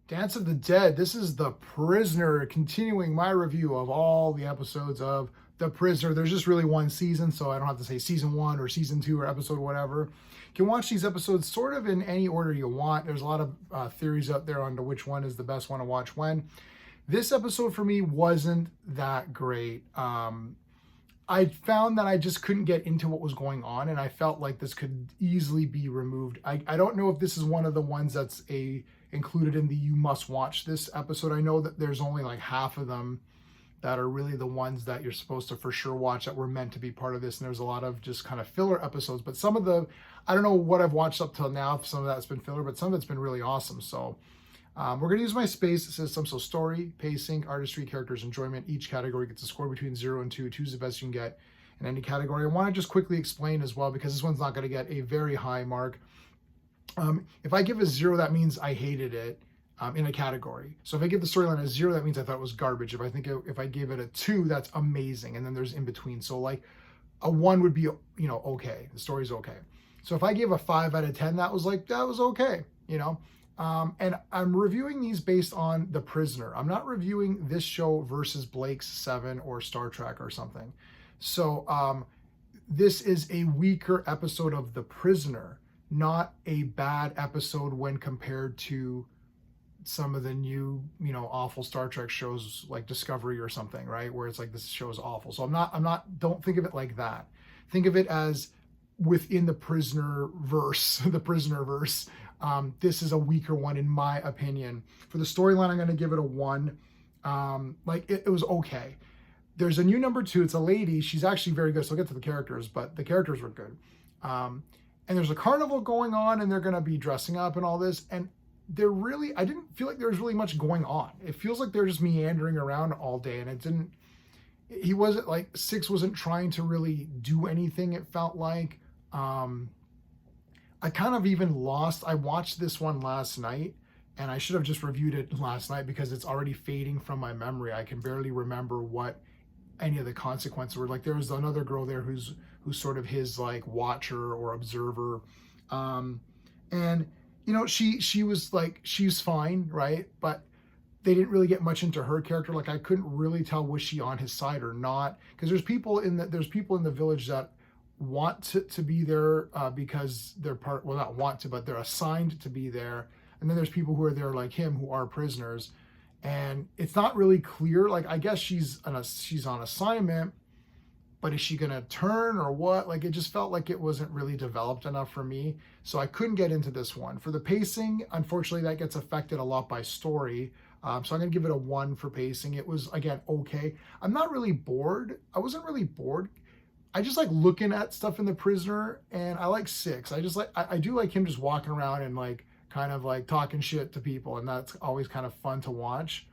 Dance of the Dead. This is The Prisoner, continuing my review of all the episodes of The Prisoner. There's just really one season, so I don't have to say season 1 or season 2 or episode whatever. You can watch these episodes sort of in any order you want. There's a lot of theories out there on to which one is the best one to watch when. This episode for me wasn't that great. I found that I just couldn't get into what was going on, and I felt like this could easily be removed. I don't know if this is one of the ones that's included in the you must watch this episode. I know that there's only like half of them that are really the ones that you're supposed to for sure watch that were meant to be part of this, and there's a lot of just kind of filler episodes. But some of the, I don't know what I've watched up till now, if some of that's been filler, but some of it's been really awesome. So we're going to use my space system. So story, pacing, artistry, characters, enjoyment. Each category gets a score between 0 and 2. 2 is the best you can get in any category. I want to just quickly explain as well, because this one's not going to get a very high mark. If I give a 0, that means I hated it in a category. So if I give the storyline a 0, that means I thought it was garbage. If I gave it a 2, that's amazing. And then there's in between. So like a 1 would be, okay. The story's okay. So if I gave a 5 out of 10, that was okay, and I'm reviewing these based on The Prisoner. I'm not reviewing this show versus Blake's 7 or Star Trek or something. So this is a weaker episode of The Prisoner, not a bad episode when compared to some of the new, awful Star Trek shows like Discovery or something, right? Where it's like, this show is awful. So don't think of it like that. Think of it as within the Prisoner verse, this is a weaker one in my opinion. For the storyline, I'm going to give it a 1. It was okay. There's a new number 2. It's a lady. She's actually very good. So I'll get to the characters, but the characters were good. And there's a carnival going on, and they're going to be dressing up and all this. And I didn't feel like there was really much going on. It feels like they're just meandering around all day, and he wasn't like, Six wasn't trying to really do anything, it felt like. I kind of even lost. I watched this one last night, and I should have just reviewed it last night because it's already fading from my memory. I can barely remember what any of the consequences were. Like, there was another girl there who's sort of his like watcher or observer, and she was like, she's fine, right? But they didn't really get much into her character. Like, I couldn't really tell, was she on his side or not? Because there's people in the village that want to be there because they're not want to, but they're assigned to be there. And then there's people who are there like him, who are prisoners. And it's not really clear. Like, I guess she's on assignment, but is she gonna turn or what? Like, it just felt like it wasn't really developed enough for me. So I couldn't get into this one. For the pacing, unfortunately, that gets affected a lot by story. So I'm gonna give it a 1 for pacing. It was, again, okay. I'm not really bored. I wasn't really bored. I just like looking at stuff in The Prisoner, and I like Six. I do like him just walking around and like kind of like talking shit to people, and that's always kind of fun to watch.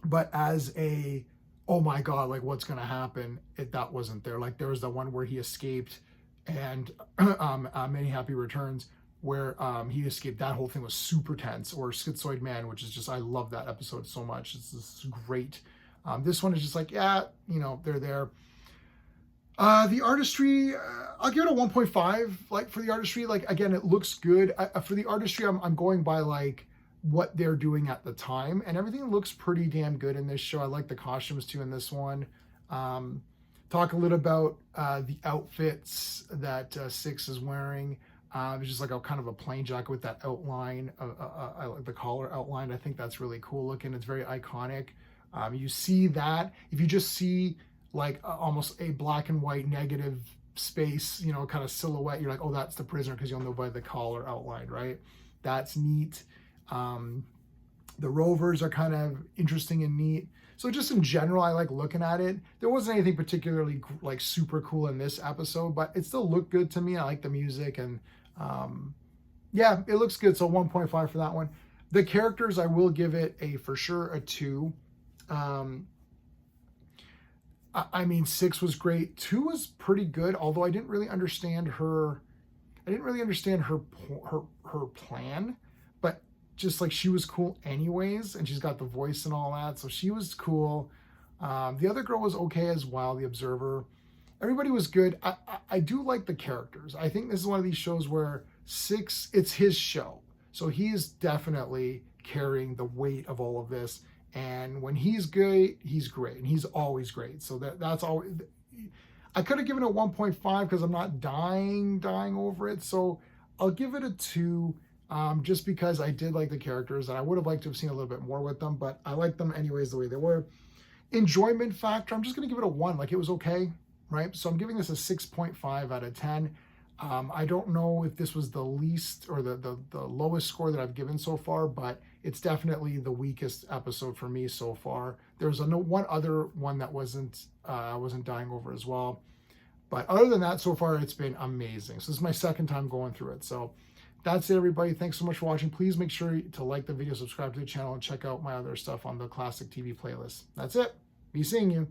But as a, oh my God, like what's gonna happen, that wasn't there. Like, there was the one where he escaped, and Many Happy Returns, where he escaped. That whole thing was super tense. Or Schizoid Man, which is just, I love that episode so much. This is great. This one is just like, yeah, they're there. The artistry, I'll give it a 1.5. Like, for the artistry, like, again, it looks good. For the artistry, I'm going by like what they're doing at the time, and everything looks pretty damn good in this show. I like the costumes too in this one. Talk a little about the outfits that Six is wearing. It's just like a kind of a plain jacket with that outline, I like the collar outline. I think that's really cool looking. It's very iconic. You see that if you just see like almost a black and white negative space, kind of silhouette, you're like, oh, that's The Prisoner, because you'll know by the collar outline, right? That's neat. The rovers are kind of interesting and neat. So just in general, I like looking at it. There wasn't anything particularly like super cool in this episode, but it still looked good to me. I like the music, and yeah, it looks good. So 1.5 for that one. The characters, I will give it for sure a 2. I mean, 6 was great. 2 was pretty good, although I didn't really understand her plan, but just like, she was cool anyways, and she's got the voice and all that, so she was cool. The other girl was okay as well, the observer. Everybody was good. I do like the characters. I think this is one of these shows where Six, it's his show, so he is definitely carrying the weight of all of this. And when he's great, he's great, and he's always great. So that's always. I could have given it 1.5 because I'm not dying over it. So I'll give it a 2, just because I did like the characters, and I would have liked to have seen a little bit more with them, but I like them anyways the way they were. Enjoyment factor, I'm just going to give it a 1. Like, it was okay, right? So I'm giving this a 6.5 out of 10. I don't know if this was the least or the lowest score that I've given so far, but it's definitely the weakest episode for me so far. There's one other one that I wasn't dying over as well. But other than that, so far it's been amazing. So this is my second time going through it. So that's it, everybody. Thanks so much for watching. Please make sure to like the video, subscribe to the channel, and check out my other stuff on the Classic TV playlist. That's it. Be seeing you.